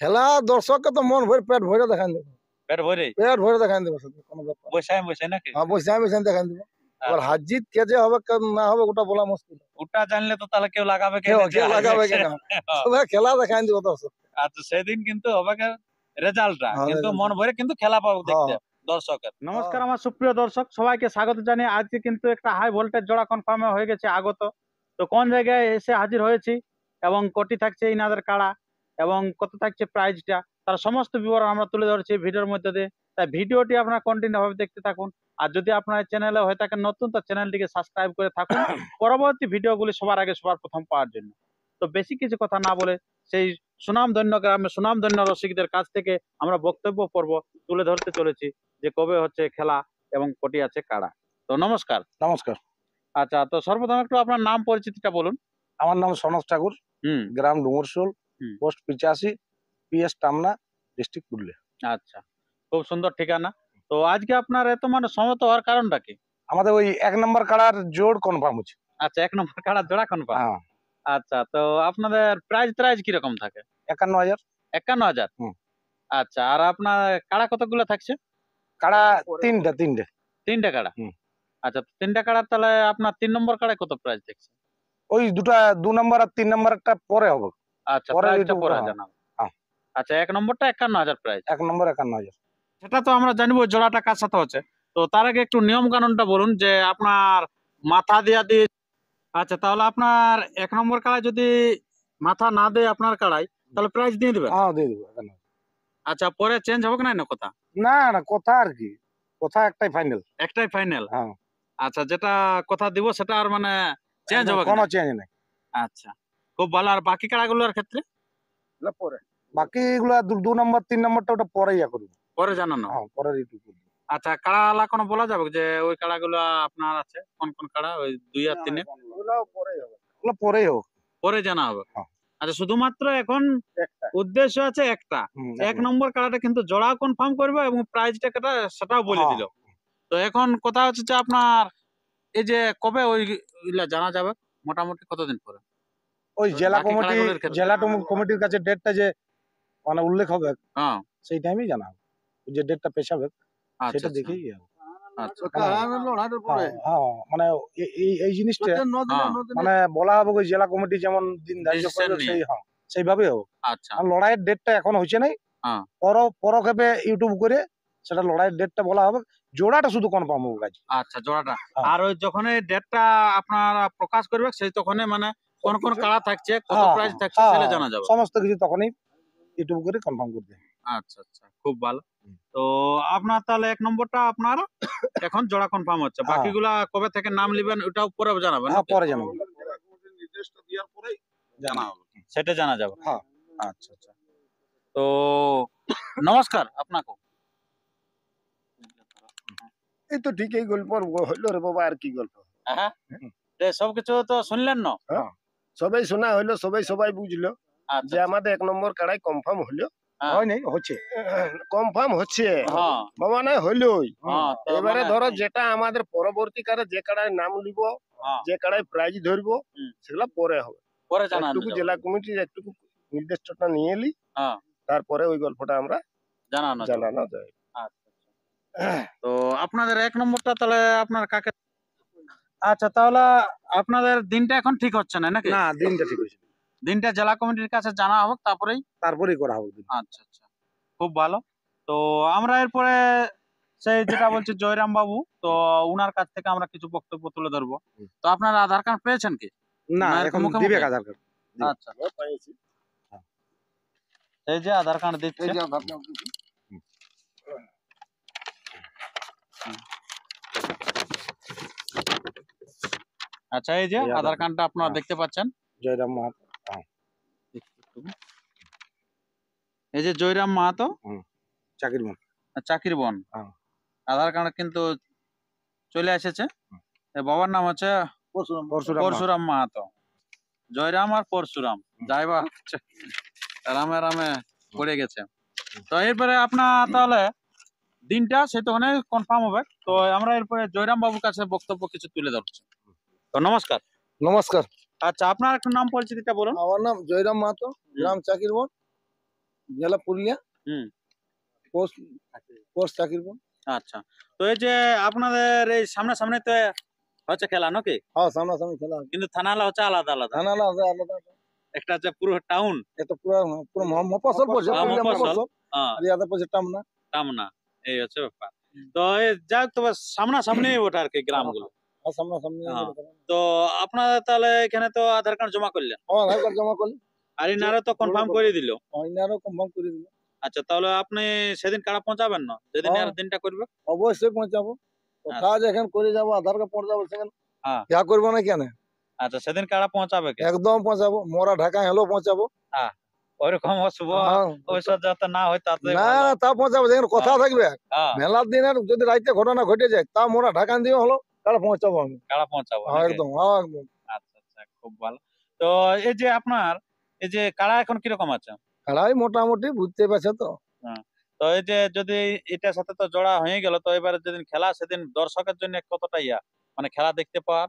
খেলা দর্শককে তো মন ভরে পেট ভরে দেখান দেবো, পেট ভরে দেখান দেবো, শুধু কোনো ব্যাপার বসে নাকি? হ্যাঁ, বসে দেখান দেবো। এবার হার জিত কে যে হবে কে না হবে ওটা বলা মুশকিল। ওটা জানলে তো তাহলে কেউ লাগাবে কেউ লাগাবে কেন, শুধু খেলা দেখান দেবো দর্শক। আচ্ছা, সেদিন কিন্তু হবে রেজাল্টটা, হ্যাঁ, কিন্তু result মন ভরে কিন্তু খেলা পাবো দেখতে হ্যাঁ। দর্শকের। নমস্কার আমার সুপ্রিয় দর্শক, সবাইকে স্বাগত জানিয়ে আজকে কিন্তু একটা হাই ভোল্টেজ জোড়া কনফার্ম হয়ে গেছে আগত। তো কোন জায়গায় এসে হাজির হয়েছি এবং কোটি থাকছে ইনাদের কাড়া এবং কত থাকছে প্রাইজটা, তার সমস্ত বিবরণ আমরা তুলে ধরছি ভিডিওর মধ্যে দিয়ে। তাই ভিডিওটি আপনারা কন্টিনিউ ভাবে দেখতে থাকুন। আর যদি আপনার চ্যানেলে হয়ে থাকেন নতুন, তো চ্যানেলটিকে সাবস্ক্রাইব করে থাকুন পরবর্তী ভিডিওগুলি সবার আগে সবার প্রথম পাওয়ার জন্য। তো বেশি কিছু কথা না বলে সেই সুনামধন্য গ্রামে সুনামধন্য রসিকদের কাছ থেকে আমরা বক্তব্য পর্ব তুলে ধরতে চলেছি যে কবে হচ্ছে খেলা এবং কোটি আছে কাড়া। তো নমস্কার। নমস্কার, আচ্ছা, তো সর্বপ্রথম একটু আপনার নাম পরিচিতিটা বলুন। আমার নাম সনজ ঠাকুর, গ্রাম Dumursol, post 85, PS Tamna, district Purulia. আচ্ছা, খুব সুন্দর ঠিকানা। তো আজকে আপনার এত মানে সমত হওয়ার কারণটা কি? আমাদের ওই 1 নম্বর কাড়ার জোড় কনফার্ম হচ্ছে। আচ্ছা, 1 নম্বর কাড়া জোড়া কনফার্ম। হ্যাঁ, আচ্ছা, তো আপনাদের প্রাইজ কিরকম থাকে? 51,000। 51,000। আচ্ছা, আর আপনার কাড়া কতগুলো থাকছে? কাড়া তিনটে। তিনটা কাড়া। আচ্ছা, তিনটা কাড়ার তাহলে আপনার 3 নম্বর কাড়ায় কত প্রাইজ দেখছে? ওই দুটা 2 নম্বর আর 3 নম্বর একটা পরে হবে। আচ্ছা, পরে প্রাইজটা একটু পরে হ্যাঁ, জানাবো। হ্যাঁ। আচ্ছা, 1 নম্বরটা 51,000 প্রাইজ। 1 নম্বর 51,000। সেটা তো আমরা জানবো জোড়াটা কার সাথে হচ্ছে। তো তার আগে একটু নিয়ম কানুনটা বলুন যে আপনার মাথা দিয়ে। আচ্ছা, তাহলে আপনার 1 নম্বর কাড়ায় যদি মাথা না দেয় আপনার কাড়ায়, তাহলে প্রাইজ দিয়ে দিবেন? হ্যাঁ, দিয়ে দেবো। আচ্ছা, পরে চেঞ্জ হবে না কথা? না, কথা আর কি, কথা একটাই ফাইনাল। একটাই ফাইনাল? হ্যাঁ। আচ্ছা, যেটা কথা দিব সেটা আর মানে চেঞ্জ হবে কোনো না? চেঞ্জ নাই। আচ্ছা, খুব ভালো। আর বাকি কাড়াগুলোর ক্ষেত্রে? পরে বাকি এগুলা 2 নম্বর 3 নম্বরটা ওটা পরে করবো, পরে জানানো? হ্যাঁ, পরে রিটু করবো। আচ্ছা, কাড়াওয়ালা কোনো বলা যাবে যে ওই কাড়াগুলো আপনার আছে কোন কোন কাড়া, ওই 2 আর 3 ওগুলাও পরেই হবে, ওগুলো পরেই হোক, পরে জানা হবে? হ্যাঁ। আচ্ছা, শুধুমাত্র এখন একটা উদ্দেশ্য আছে একটা, 1 নম্বর কাড়াটা কিন্তু জোড়া কনফার্ম করবে এবং প্রাইজটা কেটা সেটাও বলে দিল। তো এখন কথা হচ্ছে যে আপনার এই যে কবে ওইগুলা জানা যাবে, মোটামুটি কতদিন পরে? ওই জেলা বাকি কাড়াগুলোর ক্ষেত্রে? কমিটির কাছে ডেটটা যে মানে উল্লেখ হবে, হ্যাঁ, সেই টাইমেই জানা হবে, যে ডেটটা পেছাবে আচ্ছা সেটা আচ্ছা দেখেই হবে। আচ্ছা হ্যাঁ, মানে এই জিনিসটা মানে বলা হবে ওই জেলা কমিটি যেমন দিন ধার্য Decision করবে নিয়ে। সেইভাবেই হবে। আচ্ছা, আর লড়াইয়ের ডেটটা এখন হয়েছে নাই, হ্যাঁ। পরক্ষেপে ইউটিউব করে সেটা লড়াইয়ের ডেটটা বলা হবে, জোড়াটা শুধু কনফার্ম হবে কাজ। আচ্ছা, জোড়াটা। হ্যাঁ। আর ওই যখন ডেটটা আপনারা প্রকাশ করবে সেই তখনই মানে কোন কোন কাড়া থাকছে, কত প্রাইস থাকছে সেটা জানা যাবে। সমস্ত কিছু তখনই ইউটিউব করে কনফার্ম করতে হবে। আচ্ছা আচ্ছা, খুব ভালো। তো আপনার তাহলে 1 নম্বরটা আপনার এখন জোড়া কনফার্ম হচ্ছে, বাকিগুলা কবে থেকে নাম নেবেন ওটাও পরে জানাবেন? হ্যাঁ, পরে জানাবো, নির্দেশটা দেওয়ার পরেই জানা হবে, সেটা জানা যাবে। হ্যাঁ। আচ্ছা আচ্ছা, তো নমস্কার আপনাকে। এই তো ঠিক, এই গল্প হইলো রে বাবা, আর কি গল্প। হ্যাঁ, সবকিছু তো শুনলেন না? সবাই শোনা হইলো, সবাই বুঝলো আচ্ছা, যে আমাদের 1 নম্বর কাড়াই কনফার্ম হইলো। হয় নাই, হচ্ছে কনফার্ম হচ্ছে হ্যাঁ বাবা, না হইলোই। হ্যাঁ, তো এবারে মানে- ধরো যেটা আমাদের পরবর্তীকালে যে কাড়ায় নাম লিব, হ্যাঁ, যে কাড়ায় প্রাইজ ধরবো, সেগুলা পরে হবে। পরে জানানো একটুকু যাবে। জেলা কমিটির একটুকু নির্দেশটা নিয়ে এলি, হ্যাঁ, তারপরে ওই গল্পটা আমরা জানানো যাবে। জানানো যায়। আচ্ছা আচ্ছা। তো আপনাদের 1 নম্বরটা তাহলে আপনার কাকে? আচ্ছা, তাহলে আপনাদের দিনটা এখন ঠিক হচ্ছে না নাকি? না, দিনটা ঠিক হয়েছে, দিনটা জেলা কমিটির কাছে জানা হবে তারপরেই করা হবে। আচ্ছা আচ্ছা, খুব ভালো। তো আমরা এরপরে সেই যেটা বলছি জয়রাম বাবু, তো উনার কাছ থেকে আমরা কিছু বক্তব্য তুলে ধরবো। তো আপনার আধার কার্ড পেয়েছেন কি? না, না, এখন মুখে দিবে মুখে? আধার কার্ড। আচ্ছা, এই যে আধার কার্ড দিচ্ছে। আচ্ছা, এই যে আধার কার্ডটা আপনারা দেখতে পাচ্ছেন, জয়রাম মাহাতো। এই যে জয়রাম মাহাতো, চাকির বন আধার কার্ড কিন্তু চলে এসেছে। বাবার নাম হচ্ছে পরশুরাম মাহাতো। জয়রাম আর পরশুরাম, যাইবা রামে রামে পড়ে গেছে। তো এরপরে আপনার তাহলে দিনটা সে তো অনেক কনফার্ম হবে। তো আমরা এরপরে জয়রাম বাবুর কাছে বক্তব্য কিছু তুলে ধরছি। তো নমস্কার। নমস্কার। আচ্ছা, আপনার একটু নাম পরিচিতিটা বলুন। আমার নাম জয়রাম মাহাতো, গ্রাম চাকির বন, জেলা পুরুলিয়া, হুম। Post post Chakirpur. আচ্ছা, তো এই যে আপনাদের এই সামনে তো হচ্ছে খেলা নাকি, হ্যাঁ, সামনাসামনি খেলা হবে। কিন্তু থানালা হচ্ছে আলাদা আলাদা, থানা আলাদা আলাদা। একটা হচ্ছে পুরো টাউন, এটা পুরো পুরো মফস্বল পড়ছে, পুরুলিয়া মফস্বল, মফস্বল। হ্যাঁ, আর ইয়াতে পড়ছে টামনা। টামনা, এই হচ্ছে ব্যাপার। তো এই যাক, তবে সামনাসামনি ওটা আর কি গ্রামগুলো। আর সামনাসামনি হ্যাঁ। তো আপনারা তাহলে এখানে তো আধার কার্ড জমা করলেন, আধার কার্ড জমা করলি, আর ইনারা তো কনফার্ম করে দিল। ইনারও কনফার্ম করে দিল। আচ্ছা, তাহলে আপনি সেদিন কারা পৌঁছাবেন না, যেদিন হ্যাঁ। আর দিনটা করবে? অবশ্যই পৌঁছাবো। তো আচ্ছা। কাজ এখন করে যাবো, আধার কার্ড পৌঁছাবো সেখানে। হ্যাঁ। ইয়া করবো না কেন? আচ্ছা, সেদিন কারা পৌঁছাবে কে? একদম পৌঁছাবো, মোরা ঢাকা হলেও পৌঁছাবো। হ্যাঁ, ওইরকম অশুভ হ্যাঁ। ঐশ্বর যাতে না হয় তাতে না, ভালো। তা পৌঁছাবো, যেখানে কথা থাকবে। হ্যাঁ, মেলার দিনের যদি রাইতে ঘটনা ঘটে যায়, তা মোরা ঢাকা দিয়ে হলো তাহলে পৌঁছাবো আমি। কারা পৌঁছাবো হ্যাঁ, নাকি? একদম, হ্যাঁ, একদম। আচ্ছা আচ্ছা, খুব ভালো। তো এই যে আপনার এই যে কারা এখন কিরকম আছে? খেলাই মোটামুটি বুঝতে পারছো তো। হ্যাঁ। তো এই যে যদি এটার সাথে তো জোড়া হয়ে গেল, তো এবারে যেদিন খেলা সেদিন দর্শকের জন্য কতটা মানে খেলা দেখতে পাওয়ার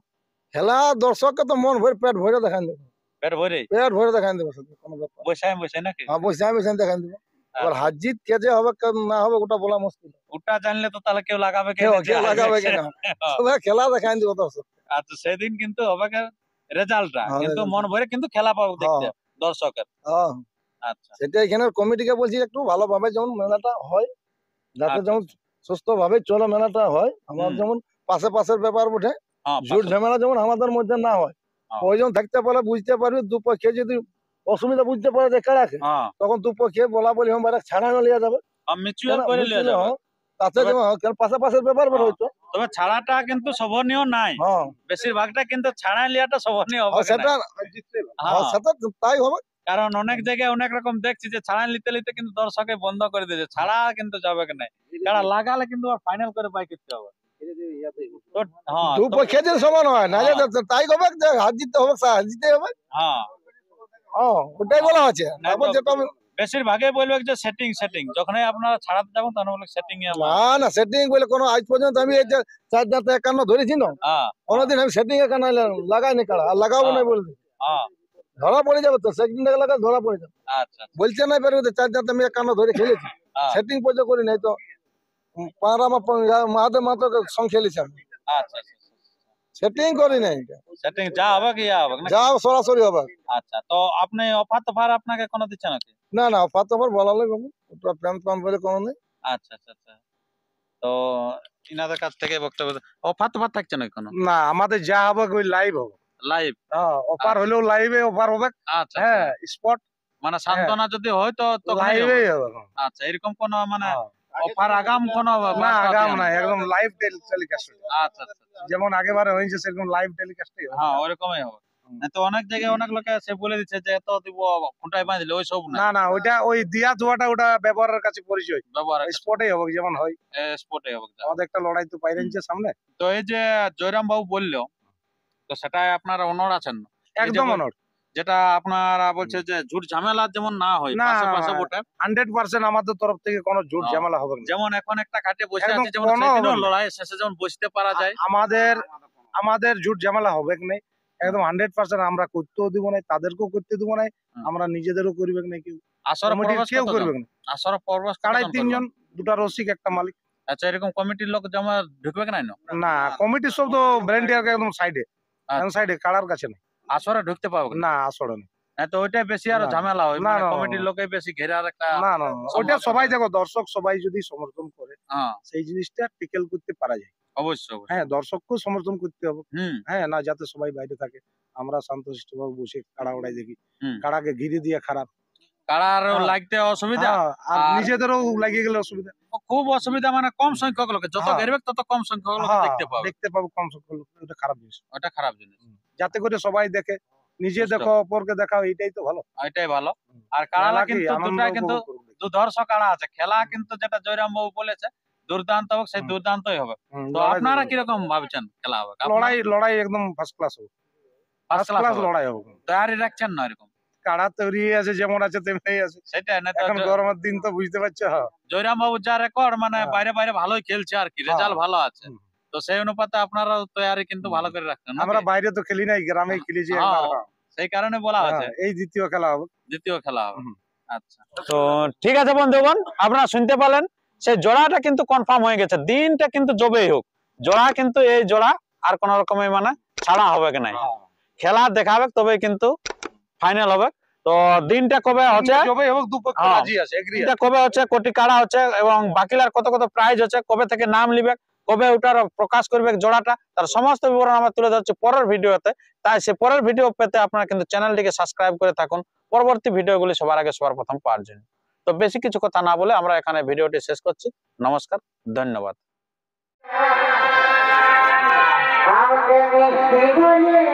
খেলা দর্শককে তো মন ভরে পেট ভরে দেখান দেবো, পেট ভরে পেট ভরে দেখান দেবো, শুধু কোনো ব্যাপার। বসে নাকি? হ্যাঁ, বসে দেখান দেবো। এবার হার জিত কে যে হবে কে না হবে ওটা বলা মুশকিল। ওটা জানলে তো তাহলে কেউ লাগাবে কেউ যে কেউ লাগাবে হারবে। কিনা, হ্যাঁ। তবে খেলা দেখান দেবো দর্শক। আচ্ছা, সেদিন কিন্তু হবে রেজাল্টটা, হ্যাঁ, কিন্তু result মন ভরে কিন্তু খেলা পাবো দেখতে হ্যাঁ, দর্শকের। হ্যাঁ। আচ্ছা সেটা এখানের কমিটিকে বলছি একটু ভালোভাবে যেমন মেলাটা হয়, যাতে আচ্ছা, যেমন সুস্থ ভাবে চলে মেলাটা হয়। আমার হুম। যেমন পাশের ব্যাপার উঠে, হ্যাঁ, ঝুট ঝামেলা যেমন আমাদের মধ্যে না হয়। হ্যাঁ। প্রয়োজন থাকতে পারে, বুঝতে পারবি দুপক্ষে যদি অসুবিধা বুঝতে পারে যে কারাকে, হ্যাঁ, তখন দুপক্ষে বলা বলি আমরা ছাড়ানো লিয়া যাবে। মিউচুয়াল করে লিয়া মিছিলে, যাবে। হ্যাঁ, তাতে তবে- যেমন কারণ পাশের ব্যাপার হ্যাঁ। হয়তো। তবে ছাড়াটা কিন্তু শোভনীয় নাই, হ্যাঁ, বেশিরভাগটা কিন্তু ছাড়া লিয়াটা শোভনীয় হবে হ্যাঁ, সেটা, না। হ্যাঁ, সেটা তাই হবে। কারণ অনেক জায়গায় অনেক রকম দেখছি যে ছাড়া নিতে নিতে কিন্তু দর্শকে বন্ধ করে দিয়েছে, ছাড়া কিন্তু যাবে না, ছাড়া লাগালে কিন্তু ফাইনাল করে বাই করতে হবে। তো হ্যাঁ, দুপক্ষে যদি সমান হয় না, তাই হবে যে হার জিততে হবে, হার জিততে হবে। হ্যাঁ, হ্যাঁ, ওটাই বলা আছে। না তারপর তো যেটা বেশিরভাগই বলবে যে সেটিং, যখনই আপনারা ছাড়াতে যাবেন তখন বলবে সেটিং এ আমার। না সেটিং বলে কোনো আজ পর্যন্ত আমি এই যে 4,51 ধরেছি না, হ্যাঁ, কোনোদিন আমি সেটিং এ কেন লাগাইনি কাড়া, আর লাগাবো না বলছি। হ্যাঁ, ধরা পড়ে যাবে তো, সেটিং লাগা ধরা পড়ে যাবে। আচ্ছা বলছে না পারবে যে 4,51 ধরে খেলেছি, হ্যাঁ, সেটিং পর্যন্ত করি নাই তো। পাড়া মাহাতে সঙ্গ খেলেছি আমি, আচ্ছা সেটিং করি নাই। সেটিং যা হবে কি হবে না? যা সরাসরি হবে। আচ্ছা, তো আপনি অফার আপনাকে কোনো দিচ্ছে নাকি? না পাত আমার বলা লাগবে, ওটা প্যান বলে কোনো নেই। আচ্ছা, তো ইনাদের কাছ থেকে বক্তব্য অফার থাকছে না কোনো? না, আমাদের যা হবে ওই লাইভ হবে। লাইভ অফার হলেও লাইভে অফার হবে। আচ্ছা, হ্যাঁ, স্পট মানে সান্ত্বনা যদি হয় তো লাইভেই হবে। আচ্ছা, এরকম কোন মানে অফার আগাম কোন না, বার্তা আগাম দেয়া না, নেই? একদম লাইভ টেলিকাস্ট। আচ্ছা, যেমন আগেবারে হয়েছে সেরকম লাইভ টেলিকাস্টই হবে। হ্যাঁ, ওইরকমই হবে। না তো অনেক জায়গায় অনেক লোকে সে বলে দিচ্ছে যে এত দিব খুঁটায় বাঁধ দিলে, ওইসব না, না ওইটা ওই দিয়া ধোয়াটা ওটা ব্যবহারের কাছে পরিচয়, ব্যবহার স্পটেই হবে যেমন হয়। স্পটে হবে যা। আমাদের একটা লড়াই তো পাইরেছে সামনে। তো এই যে জয়রাম বাবু বললো, তো সেটাই আপনারা অনড় আছেন না? একদম অনড়। যেটা আপনারা বলছে যে ঝুট ঝামেলা যেমন না হয়, না, পাশে বটে 100% আমাদের তরফ থেকে কোনো ঝুট ঝামেলা হবে না। যেমন এখন একটা ঘাটে বসে একদম আছে, যেমন কোনো সেদিনও হবে না। লড়াই শেষে যেমন বসতে পারা যায়, আমাদের ঝুট ঝামেলা হবে কি নাই, একদম 100% আমরা করতেও দিব না, তাদেরকেও করতে দিব না, আমরা নিজেদেরও করবে না, কেউ আসর কমিটির কেউ করবে না। আসর পরবাস কাড়াই 3 জন, 2টা রসিক, একটা মালিক। আচ্ছা, এরকম কমিটির লোক জমা ঢুকবে কি নাই? না, কমিটির সব তো ভলেন্টিয়ার একদম সাইডে, সাইডে কাড়ার কাছে না। আসরে ঢুকতে পারবে না, আসলে না। তো ওইটাই বেশি আরো না, ঝামেলা হয়, না, মানে না, কমিটির লোকেই বেশি ঘেরার একটা না, ওইটা সবাই দেখো, দর্শক সবাই যদি সমর্থন করে, হ্যাঁ, সেই জিনিসটা টিকেল করতে পারা যায়। অবশ্যই। হ্যাঁ, দর্শককেও সমর্থন করতে হবে। হুম, হ্যাঁ, না যাতে সবাই বাইরে থাকে, আমরা শান্তশিষ্টভাবে বসে কাড়া ওড়াই দেখি। হুম। কাড়াকে ঘিরে দিয়ে খারাপ, কারার হ্যাঁ। লাগতে অসুবিধা, আর আর নিজেদেরও লাগিয়ে গেলে অসুবিধা। খুব অসুবিধা, মানে কম সংখ্যক লোকে যত হ্যাঁ। ঘেরবে তত কম সংখ্যক লোক দেখতে পাবে, দেখতে পাবো কম সংখ্যক লোক, ওটা খারাপ জিনিস। ওটা খারাপ জিনিস। যাতে করে সবাই দেখে, নিজে বুঝতে দেখো অপরকে দেখাও, এটাই তো ভালো। এটাই ভালো। আর কাড়ালা মেলা কি কিন্তু আনন্দ দুটাই কিন্তু উপভোগ করুক। দুর্ধর্ষ কাড়া আছে, খেলা কিন্তু যেটা জয়রাম বাবু বলেছে দুর্দান্ত হোক, সেই দুর্দান্তই হবে। তো লড়াই আপনারা হবে। কিরকম ভাবছেন খেলা হবে? লড়াই একদম ফার্স্ট ক্লাস হবে, ফার্স্ট ক্লাস লড়াই হবে। তৈরি রাখছেন না এরকম? কাড়া তৈরি আছে, যেমন আছে তেমনি আছে। সেটাই না তো, এখন গরমের দিন তো বুঝতে পারছো। হ্যাঁ, জয়রাম বাবু যা রেকর্ড, মানে হ্যাঁ। বাইরে ভালোই খেলছে আর কি, রেজাল্ট ভালো আছে। হুম। তো সেই অনুপাতে আপনারা তৈরি কিন্তু ভালো করে রাখছেন নাকি? আমরা বাইরে তো খেলি নাই, গ্রামেই খেলেছি হ্যাঁ, একবার। সেই কারণে বলা হয়েছে এই দ্বিতীয় খেলা হবে। দ্বিতীয় খেলা হবে। আচ্ছা, তো ঠিক আছে বন্ধুগণ, আপনারা শুনতে পেলেন সেই জোড়াটা কিন্তু কনফার্ম হয়ে গেছে। দিনটা কিন্তু জবেই হোক, জোড়া কিন্তু এই জোড়া আর কোন রকমের মানে ছাড়া হবে কি নাই, খেলা দেখাবে তবে কিন্তু ফাইনাল হবে। তো দিনটা কবে হচ্ছে, জবাই হোক, দুপক্ষ হ্যাঁ, রাজি আছে, এগ্রি দিনটা কবে হচ্ছে, কোটি কাড়া হচ্ছে এবং বাকিলার কত কত প্রাইজ হচ্ছে, কবে থেকে নাম নিবে, কবে ওটার প্রকাশ করবে জোড়াটা, তার সমস্ত বিবরণ আমরা তুলে ধরছি পরের ভিডিওতে। তাই সে পরের ভিডিও পেতে আপনারা কিন্তু চ্যানেলটিকে সাবস্ক্রাইব করে থাকুন পরবর্তী ভিডিওগুলি সবার আগে সবার প্রথম পাওয়ার জন্য। তো বেশি কিছু কথা না বলে আমরা এখানে ভিডিওটি শেষ করছি। নমস্কার, ধন্যবাদ। আমাকে দেখতে বলে